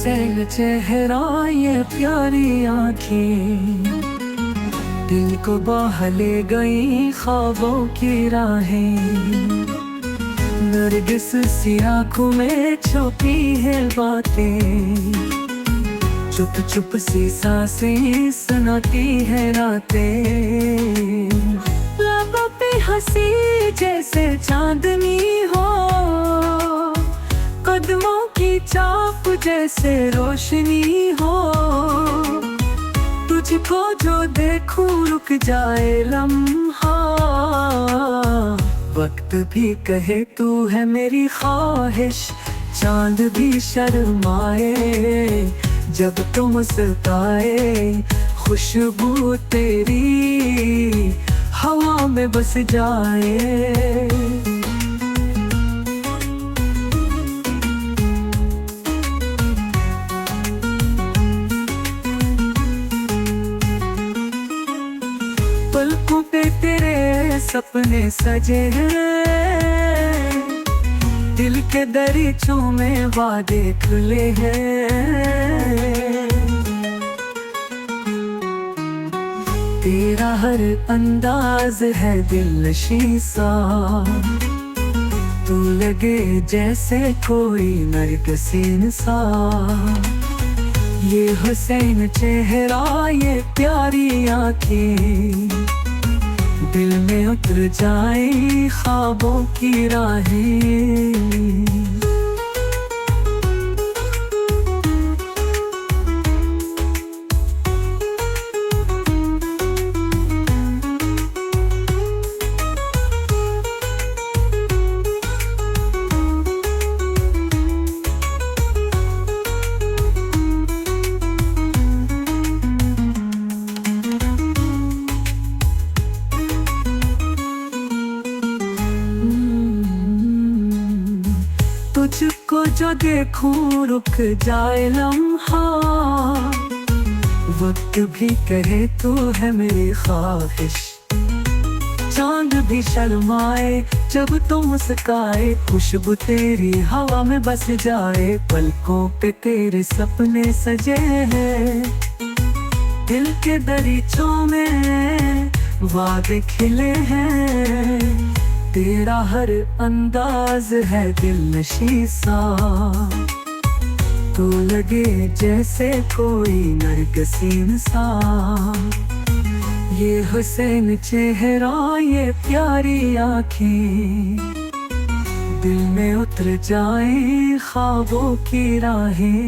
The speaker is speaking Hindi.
हुसैन चेहरा ये प्यारी आँखें, दिल को बहा ले गई ख्वाबों की राहें। नरगिस सी आँखों में छुपी है बातें, चुप चुप सी सांसें सुनाती है रातें। लबों पे हंसी जैसे चांदनी हो, कदमों की चाप जैसे रोशनी हो। तुझको जो देखूं रुक जाए लम्हा, वक्त भी कहे तू है मेरी ख्वाहिश। चांद भी शर्माए जब तुम मुस्कुराए, खुशबू तेरी हवा में बस जाए। पलकों पे तेरे सपने सजे हैं, दिल के दरीचों में वादे खुले हैं। तेरा हर अंदाज है दिलनशी सा, तू लगे जैसे कोई नरगिसीन सा। ये हुसैन चेहरा ये प्यारी आँखें, दिल में उतर जाए ख्वाबों की राहें। तुझको जो देखूं रुक जाए लम्हा, वक्त भी कहे तू है मेरी ख्वाहिश। चांद भी शर्माए जब तुम मुस्कुराए, खुशबू तेरी हवा में बस जाए। पलकों पे तेरे सपने सजे हैं, दिल के दरीचों में वादे खिले हैं। तेरा हर अंदाज है दिलनशी सा, तू लगे जैसे कोई नरगिसीन सा। ये हुसैन चेहरा ये प्यारी आँखें, दिल में उतर जाए ख्वाबों की राहें।